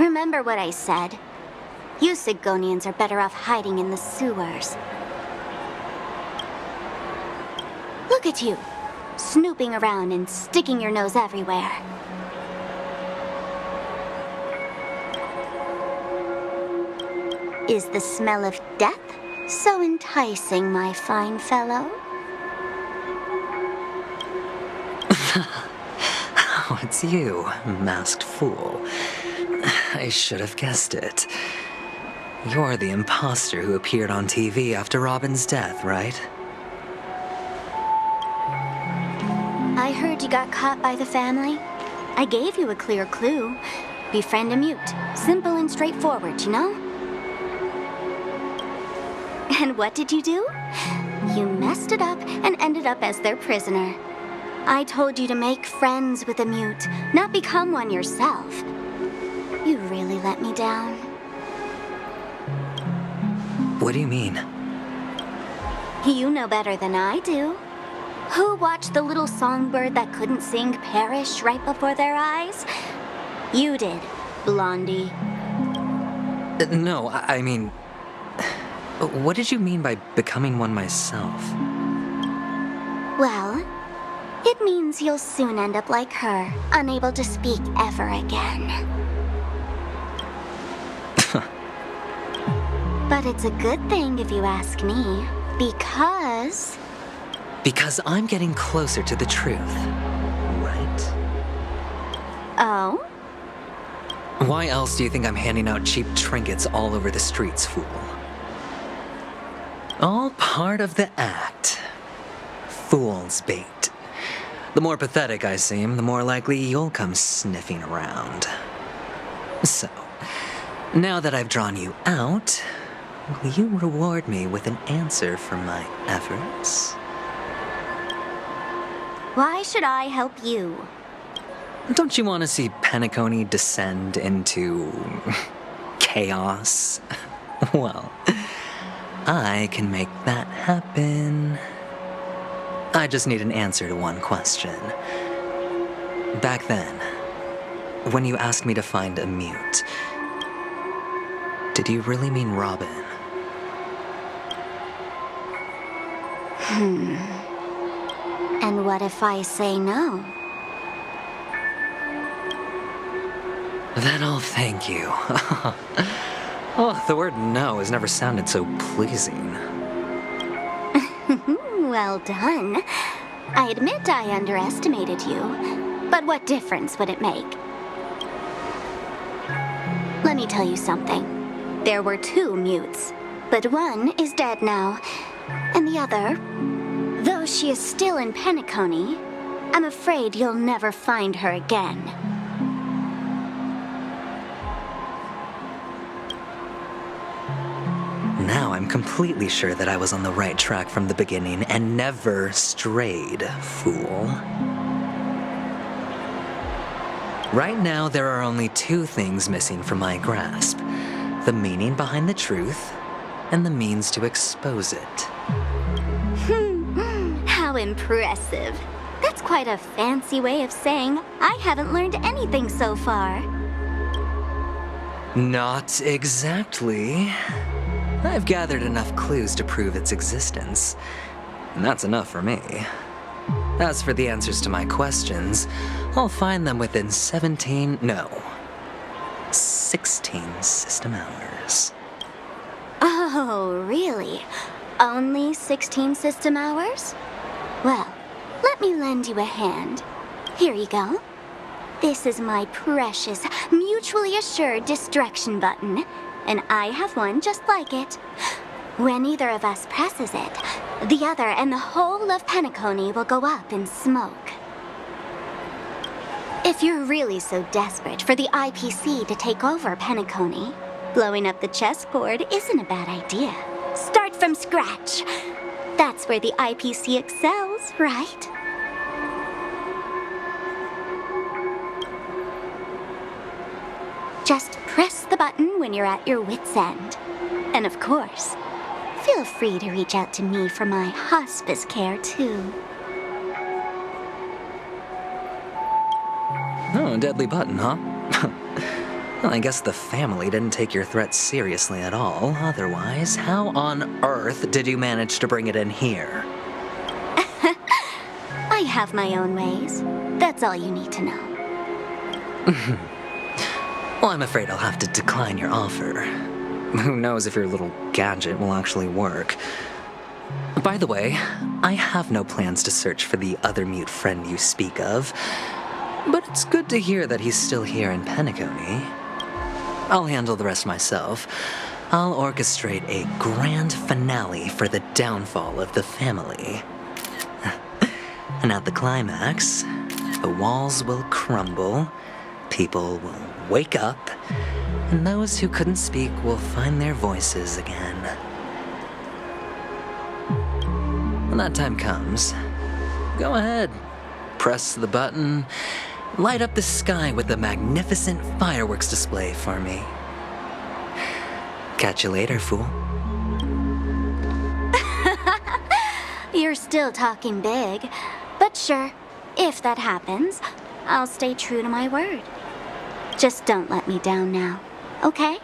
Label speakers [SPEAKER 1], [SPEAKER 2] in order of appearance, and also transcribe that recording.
[SPEAKER 1] Remember what I said. You Sigonians are better off hiding in the sewers. Look at you, snooping around and sticking your nose everywhere. Is the smell of death so enticing, my fine fellow?
[SPEAKER 2] Oh, it's you, masked fool. I should have guessed it. You're the imposter who appeared on TV after Robin's death, right?
[SPEAKER 1] I heard you got caught by the family. I gave you a clear clue. Befriend a mute. Simple and straightforward, you know? And what did you do? You messed it up and ended up as their prisoner. I told you to make friends with a mute, not become one yourself. You really let me down.
[SPEAKER 2] What do you mean?
[SPEAKER 1] You know better than I do. Who watched the little songbird that couldn't sing perish right before their eyes? You did, Blondie.
[SPEAKER 2] No, I mean... What did you mean by becoming one myself?
[SPEAKER 1] Well, it means you'll soon end up like her, unable to speak ever again. But it's a good thing if you ask me, because...
[SPEAKER 2] Because I'm getting closer to the truth, right?
[SPEAKER 1] Oh?
[SPEAKER 2] Why else do you think I'm handing out cheap trinkets all over the streets, fool? All part of the act. Fool's bait. The more pathetic I seem, the more likely you'll come sniffing around. So, now that I've drawn you out, will you reward me with an answer for my efforts?
[SPEAKER 1] Why should I help you?
[SPEAKER 2] Don't you want to see Penacony descend into... chaos? Well, I can make that happen. I just need an answer to one question. Back then, when you asked me to find a mute, did you really mean Robin?
[SPEAKER 1] And what if I say no?
[SPEAKER 2] Then I'll thank you. Oh, the word no has never sounded so pleasing.
[SPEAKER 1] Well done. I admit I underestimated you, but what difference would it make? Let me tell you something. There were two mutes, but one is dead now, and the other, though she is still in Penacony, I'm afraid you'll never find her again.
[SPEAKER 2] Now I'm completely sure that I was on the right track from the beginning and never strayed, fool. Right now, there are only two things missing from my grasp: the meaning behind the truth and the means to expose it.
[SPEAKER 1] How impressive. That's quite a fancy way of saying I haven't learned anything so far.
[SPEAKER 2] Not exactly. I've gathered enough clues to prove its existence, and that's enough for me. As for the answers to my questions, I'll find them within 16 system hours.
[SPEAKER 1] Oh, really? Only 16 system hours? Well, let me lend you a hand. Here you go. This is my precious, mutually assured distraction button, and I have one just like it. When either of us presses it, the other and the whole of Penacony will go up in smoke. If you're really so desperate for the IPC to take over Penacony, blowing up the chessboard isn't a bad idea. Start from scratch. That's where the IPC excels, right? Just press the button when you're at your wit's end. And of course, feel free to reach out to me for my hospice care, too.
[SPEAKER 2] Oh, a deadly button, huh? Well, I guess the family didn't take your threat seriously at all. Otherwise, how on earth did you manage to bring it in here?
[SPEAKER 1] I have my own ways. That's all you need to know.
[SPEAKER 2] Well, I'm afraid I'll have to decline your offer. Who knows if your little gadget will actually work. By the way, I have no plans to search for the other mute friend you speak of, but it's good to hear that he's still here in Penacony. I'll handle the rest myself. I'll orchestrate a grand finale for the downfall of the family. And at the climax, the walls will crumble, people will wake up, and those who couldn't speak will find their voices again. When that time comes, go ahead, press the button, light up the sky with a magnificent fireworks display for me. Catch you later, fool.
[SPEAKER 1] You're still talking big, but sure, if that happens, I'll stay true to my word. Just don't let me down now, okay?